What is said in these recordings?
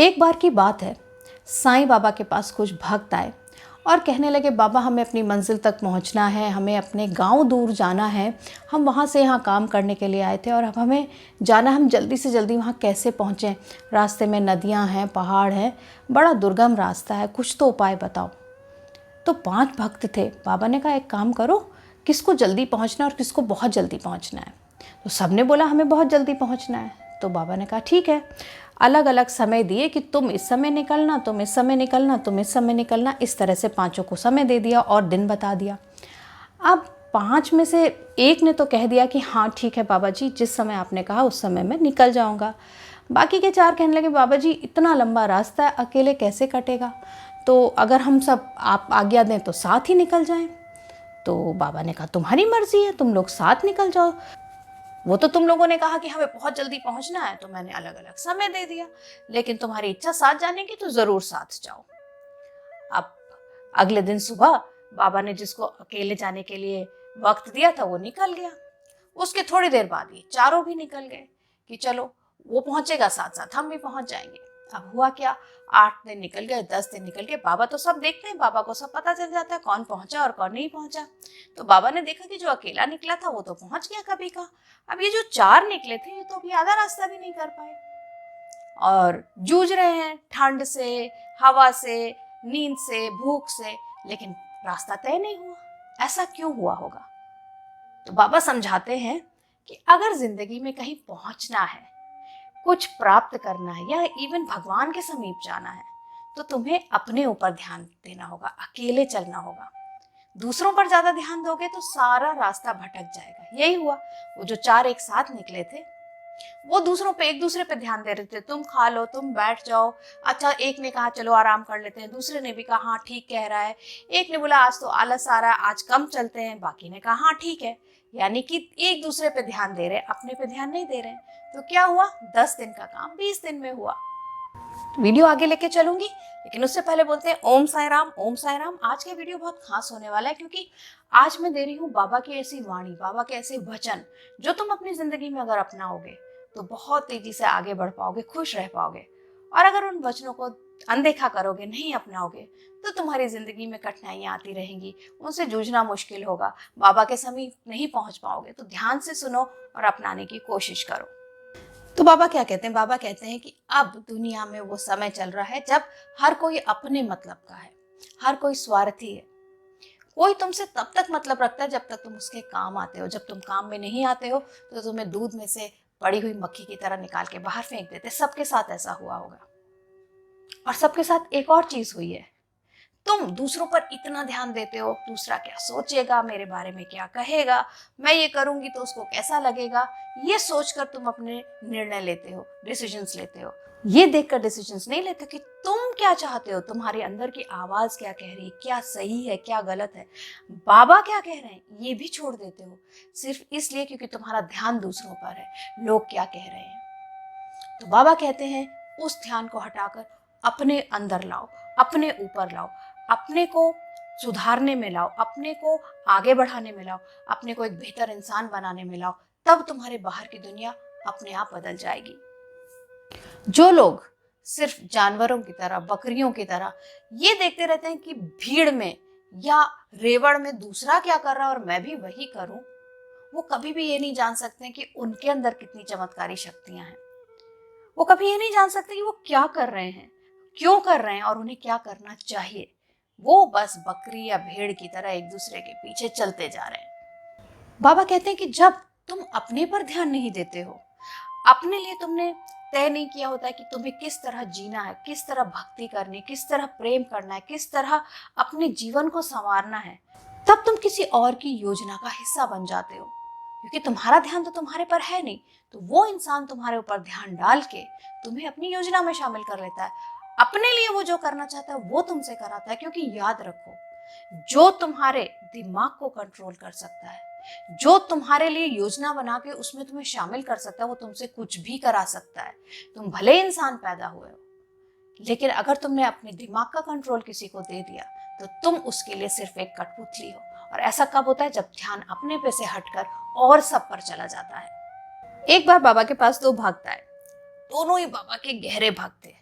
एक बार की बात है, साईं बाबा के पास कुछ भक्त आए और कहने लगे, बाबा हमें अपनी मंजिल तक पहुंचना है, हमें अपने गांव दूर जाना है, हम वहां से यहाँ काम करने के लिए आए थे और अब हमें जाना, हम जल्दी से जल्दी वहाँ कैसे पहुँचें। रास्ते में नदियाँ हैं, पहाड़ हैं, बड़ा दुर्गम रास्ता है, कुछ तो उपाय बताओ। तो 5 भक्त थे। बाबा ने कहा, एक काम करो, किसको जल्दी पहुँचना और किसको बहुत जल्दी पहुँचना है। तो सबने बोला हमें बहुत जल्दी पहुँचना है। तो बाबा ने कहा ठीक है, अलग अलग समय दिए कि तुम इस समय निकलना, तुम इस समय निकलना, तुम इस समय निकलना। इस तरह से 5 को समय दे दिया और दिन बता दिया। अब 5 में से एक ने तो कह दिया कि हाँ ठीक है बाबा जी, जिस समय आपने कहा उस समय मैं निकल जाऊंगा। बाकी के 4 कहने लगे, बाबा जी इतना लंबा रास्ता है, अकेले कैसे कटेगा, तो अगर हम सब आप आज्ञा दें तो साथ ही निकल जाएं। तो बाबा ने कहा तुम्हारी मर्जी है, तुम लोग साथ निकल जाओ, वो तो तुम लोगों ने कहा कि हमें बहुत जल्दी पहुंचना है, तो मैंने अलग अलग समय दे दिया, लेकिन तुम्हारी इच्छा साथ जाने की तो जरूर साथ जाओ। अब अगले दिन सुबह बाबा ने जिसको अकेले जाने के लिए वक्त दिया था वो निकल गया। उसके थोड़ी देर बाद ये चारों भी निकल गए कि चलो वो पहुंचेगा साथ साथ हम भी पहुंच जाएंगे। अब हुआ क्या, 8 दिन निकल गए, 10 दिन निकल गए। बाबा तो सब देखते हैं, बाबा को सब पता चल जाता है कौन पहुंचा और कौन नहीं पहुंचा। तो बाबा ने देखा कि जो अकेला निकला था वो तो पहुंच गया कभी का। अब ये जो 4 निकले थे ये तो अभी आधा रास्ता भी नहीं कर पाए और जूझ रहे हैं ठंड से, हवा से, नींद से, भूख से, लेकिन रास्ता तय नहीं हुआ। ऐसा क्यों हुआ होगा? तो बाबा समझाते हैं कि अगर जिंदगी में कहीं पहुंचना है, कुछ प्राप्त करना है या इवन भगवान के समीप जाना है, तो तुम्हें अपने ऊपर ध्यान देना होगा, अकेले चलना होगा। दूसरों पर ज्यादा ध्यान दोगे तो सारा रास्ता भटक जाएगा। यही हुआ, वो जो 4 एक साथ निकले थे वो दूसरों पे, एक दूसरे पे ध्यान दे रहे थे, तुम खा लो, तुम बैठ जाओ। अच्छा, एक ने कहा चलो आराम कर लेते हैं, दूसरे ने भी कहा हाँ ठीक कह रहा है, एक ने बोला आज तो आलस आ रहा है, आज कम चलते हैं, बाकी ने कहा हाँ ठीक है। यानी कि एक दूसरे पे ध्यान दे रहे, अपने पे ध्यान नहीं दे रहे। तो क्या हुआ, 10 दिन का काम 20 दिन में हुआ। वीडियो आगे लेके चलूंगी, लेकिन उससे पहले बोलते हैं ओम साई राम, ओम साई राम। आज का वीडियो बहुत खास होने वाला है क्योंकि आज मैं दे रही हूँ बाबा की ऐसी वाणी, बाबा के ऐसे वचन जो तुम अपनी जिंदगी में अगर अपनाओगे तो बहुत तेजी से आगे बढ़ पाओगे, खुश रह पाओगे। और अगर उन वचनों को अनदेखा करोगे, नहीं अपनाओगे, तो तुम्हारी जिंदगी में कठिनाइयां आती रहेंगी, उनसे जूझना मुश्किल होगा, बाबा के समीप नहीं पहुंच पाओगे। तो ध्यान से सुनो और अपनाने की कोशिश करो। तो बाबा क्या कहते हैं? बाबा कहते हैं कि अब दुनिया में वो समय चल रहा है जब हर कोई अपने मतलब का है, हर कोई स्वार्थी है। कोई तुमसे तब तक मतलब रखता है जब तक तुम उसके काम आते हो। जब तुम काम में नहीं आते हो तो तुम्हें दूध में से पड़ी हुई मक्खी की तरह निकाल के बाहर फेंक देते। सबके साथ ऐसा हुआ होगा। और सबके साथ एक और चीज हुई है, तुम दूसरों पर इतना ध्यान देते हो, दूसरा क्या सोचेगा, मेरे बारे में क्या कहेगा, मैं ये करूंगी तो उसको कैसा लगेगा, ये सोचकर तुम अपने निर्णय लेते हो, डिसीजंस लेते हो। ये देखकर डिसीजंस नहीं लेते कि तुम क्या चाहते हो, तुम्हारे अंदर की आवाज क्या कह रही है, क्या सही है क्या गलत है, बाबा क्या कह रहे हैं, ये भी छोड़ देते हो सिर्फ इसलिए क्योंकि तुम्हारा ध्यान दूसरों पर है, लोग क्या कह रहे हैं। तो बाबा कहते हैं उस ध्यान को हटाकर अपने अंदर लाओ, अपने ऊपर लाओ, अपने को सुधारने में लाओ, अपने को आगे बढ़ाने में लाओ, अपने को एक बेहतर इंसान बनाने में लाओ। तब तुम्हारे बाहर की दुनिया अपने आप बदल जाएगी। जो लोग सिर्फ जानवरों की तरह, बकरियों की तरह ये देखते रहते हैं कि भीड़ में या रेवड़ में दूसरा क्या कर रहा है और मैं भी वही करूं, वो कभी भी ये नहीं जान सकते कि उनके अंदर कितनी चमत्कारी शक्तियां हैं। वो कभी ये नहीं जान सकते कि वो क्या कर रहे हैं, क्यों कर रहे हैं और उन्हें क्या करना चाहिए। वो बस बकरी या भेड़ की तरह एक दूसरे के पीछे चलते जा रहे हैं। बाबा कहते हैं कि जब तुम अपने पर ध्यान नहीं देते हो, अपने लिए तुमने तय नहीं किया होता है कि तुम्हें किस तरह जीना है, किस तरह भक्ति करनी, किस तरह प्रेम करना है, किस तरह अपने जीवन को संवारना है, तब तुम किसी और की योजना का हिस्सा बन जाते हो। क्योंकि तुम्हारा ध्यान तो तुम्हारे पर है नहीं, तो वो इंसान तुम्हारे ऊपर ध्यान डाल के तुम्हें अपनी योजना में शामिल कर लेता है। अपने लिए वो जो करना चाहता है वो तुमसे कराता है। क्योंकि याद रखो, जो तुम्हारे दिमाग को कंट्रोल कर सकता है, जो तुम्हारे लिए योजना बना के उसमें तुम्हें शामिल कर सकता है, वो तुमसे कुछ भी करा सकता है। तुम भले इंसान पैदा हुए हो, लेकिन अगर तुमने अपने दिमाग का कंट्रोल किसी को दे दिया तो तुम उसके लिए सिर्फ एक कठपुतली हो। और ऐसा कब होता है? जब ध्यान अपने पे से हटकर और सब पर चला जाता है। एक बार बाबा के पास 2 भक्त आए, दोनों ही बाबा के गहरे भक्त थे।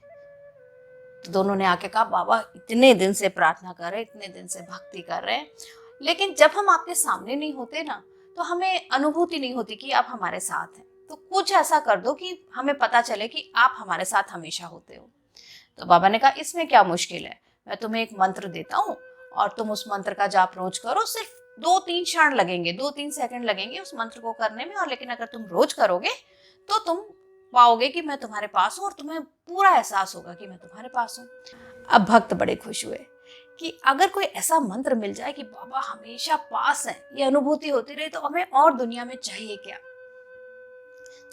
तो दोनों ने आके कहा, बाबा इतने दिन से प्रार्थना कर रहे, इतने दिन से भक्ति कर रहे हैं, लेकिन जब हम आपके सामने नहीं होते ना, तो हमें अनुभूति नहीं होती कि आप हमारे साथ हैं। तो कुछ ऐसा कर दो कि हमें पता चले कि आप हमारे साथ हमेशा होते हो। तो बाबा ने कहा, इसमें क्या मुश्किल है, मैं तुम्हें एक मंत्र देता हूँ और तुम उस मंत्र का जाप रोज करो। सिर्फ 2-3 क्षण लगेंगे, 2-3 सेकंड लगेंगे उस मंत्र को करने में, और लेकिन अगर तुम रोज करोगे तो तुम पाओगे कि मैं तुम्हारे पास हूँ और तुम्हें पूरा एहसास होगा कि मैं तुम्हारे पास हूँ। अब भक्त बड़े खुश हुए कि अगर कोई ऐसा मंत्र मिल जाए कि बाबा हमेशा पास है, ये अनुभूति होती रही, तो हमें और दुनिया में चाहिए क्या।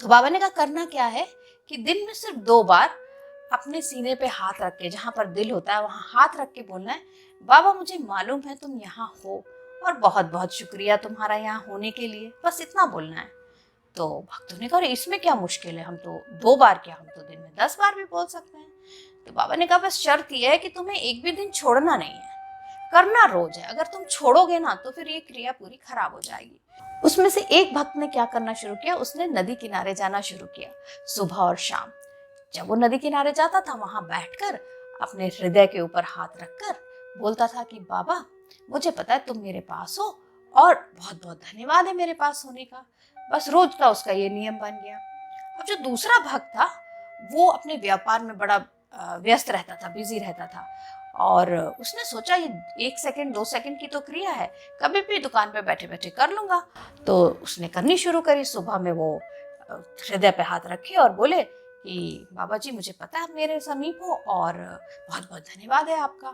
तो बाबा ने कहा, करना क्या है कि दिन में सिर्फ 2 बार अपने सीने पे हाथ रख के, जहां पर दिल होता है वहां हाथ रख के बोलना है, बाबा मुझे मालूम है तुम यहाँ हो और बहुत बहुत शुक्रिया तुम्हारा यहाँ होने के लिए। बस इतना बोलना है। तो भक्तों ने कहा, इसमें क्या मुश्किल है, हम तो 2 बार क्या, हम तो दिन में 10 बार भी बोल सकते हैं। तो बाबा ने कहा, बस शर्त यह है कि तुम्हें एक भी दिन छोड़ना नहीं है, करना रोज है। अगर तुम छोड़ोगे ना तो फिर ये क्रिया पूरी खराब हो जाएगी। उसमें से एक भक्त ने क्या करना शुरू किया, उसने नदी किनारे जाना शुरू किया सुबह और शाम। जब वो नदी किनारे जाता था, वहां बैठकर अपने हृदय के ऊपर हाथ रखकर बोलता था कि बाबा मुझे पता है तुम मेरे पास हो और बहुत बहुत धन्यवाद है मेरे पास होने का। बस रोज का उसका ये नियम बन गया। अब जो दूसरा भक्त था, वो अपने व्यापार में बड़ा व्यस्त रहता था, बिजी रहता था, और उसने सोचा ये 1 सेकंड 2 सेकंड की तो क्रिया है, कभी भी दुकान पे बैठे बैठे कर लूंगा। तो उसने करनी शुरू करी। सुबह में वो हृदय पे हाथ रखे और बोले कि बाबा जी मुझे पता है मेरे समीप हो और बहुत बहुत धन्यवाद है आपका।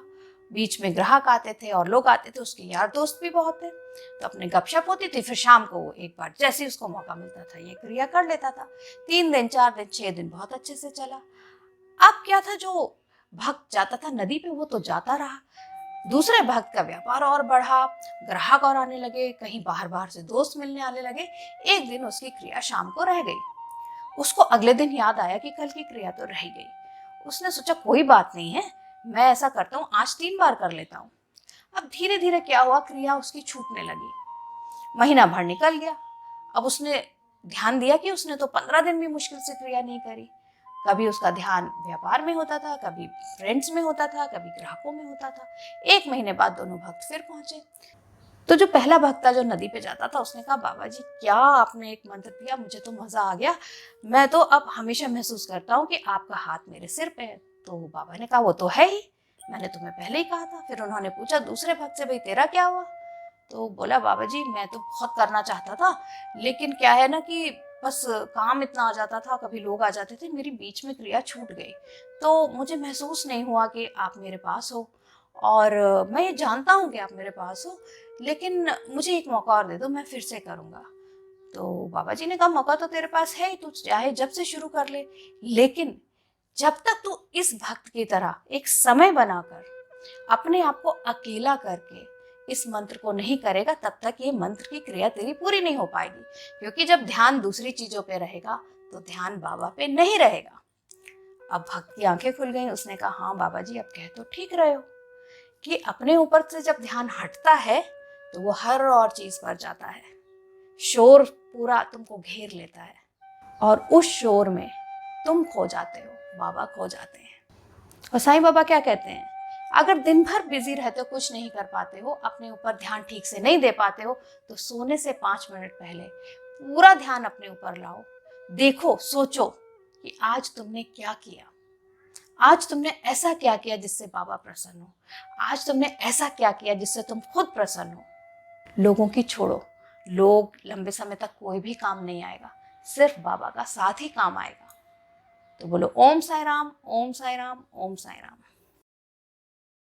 बीच में ग्राहक आते थे और लोग आते थे, उसके यार दोस्त भी बहुत थे, तो अपने गपशप होती थी। फिर शाम को वो एक बार जैसे ही उसको मौका मिलता था ये क्रिया कर लेता था। 3 दिन 4 दिन 6 दिन बहुत अच्छे से चला। अब क्या था, जो भक्त जाता था नदी पे वो तो जाता रहा, दूसरे भक्त का व्यापार और बढ़ा, ग्राहक और आने लगे, कहीं बाहर बाहर से दोस्त मिलने आने लगे। एक दिन उसकी क्रिया शाम को रह गई। उसको अगले दिन याद आया कि कल की क्रिया तो रह गई। उसने सोचा कोई बात नहीं है, मैं ऐसा करता हूँ आज 3 बार कर लेता हूँ। अब धीरे धीरे क्या हुआ, क्रिया उसकी छूटने लगी। महीना भर निकल गया। अब उसने ध्यान दिया कि उसने तो 15 दिन भी मुश्किल से क्रिया नहीं करी। कभी उसका ध्यान व्यापार में होता था, कभी फ्रेंड्स में होता था, कभी ग्राहकों में होता था। 1 महीने बाद दोनों भक्त फिर पहुंचे। तो जो पहला भक्त था जो नदी पे जाता था, उसने कहा बाबा जी क्या आपने एक मंत्र दिया, मुझे तो मजा आ गया। मैं तो अब हमेशा महसूस करता हूँ कि आपका हाथ मेरे सिर पे है। तो बाबा ने कहा वो तो है ही, मैंने तुम्हें पहले ही कहा था। फिर उन्होंने पूछा दूसरे भक्त से, भाई तेरा क्या हुआ। तो बोला बाबा जी मैं तो बहुत करना चाहता था, लेकिन क्या है ना कि बस काम इतना आ जाता था, कभी लोग आ जाते थे, मेरी बीच में क्रिया छूट गई। तो मुझे महसूस नहीं हुआ कि आप मेरे पास हो, और मैं ये जानता हूँ कि आप मेरे पास हो, लेकिन मुझे एक मौका और दे दो, मैं फिर से करूँगा। तो बाबा जी ने कहा मौका तो तेरे पास है ही, तू चाहे जब से शुरू कर ले, लेकिन जब तक तू इस भक्त की तरह एक समय बनाकर अपने आप को अकेला करके इस मंत्र को नहीं करेगा, तब तक ये मंत्र की क्रिया तेरी पूरी नहीं हो पाएगी। क्योंकि जब ध्यान दूसरी चीजों पे रहेगा तो ध्यान बाबा पे नहीं रहेगा। अब भक्त की आंखें खुल गई। उसने कहा हाँ बाबा जी, अब कह तो ठीक रहे हो कि अपने ऊपर से जब ध्यान हटता है तो वो हर और चीज पर जाता है, शोर पूरा तुमको घेर लेता है और उस शोर में तुम खो जाते हो, बाबा खो जाते हैं। और साईं बाबा क्या कहते हैं, अगर दिन भर बिजी रहते हो, कुछ नहीं कर पाते हो, अपने ऊपर ध्यान ठीक से नहीं दे पाते हो, तो सोने से 5 मिनट पहले पूरा ध्यान अपने ऊपर लाओ। देखो, सोचो कि आज तुमने क्या किया, आज तुमने ऐसा क्या किया जिससे बाबा प्रसन्न हो, आज तुमने ऐसा क्या किया जिससे तुम खुद प्रसन्न हो। लोगों की छोड़ो, लोग लंबे समय तक कोई भी काम नहीं आएगा, सिर्फ बाबा का साथ ही काम आएगा। तो बोलो ओम साई राम, ओम साई राम, ओम साई राम।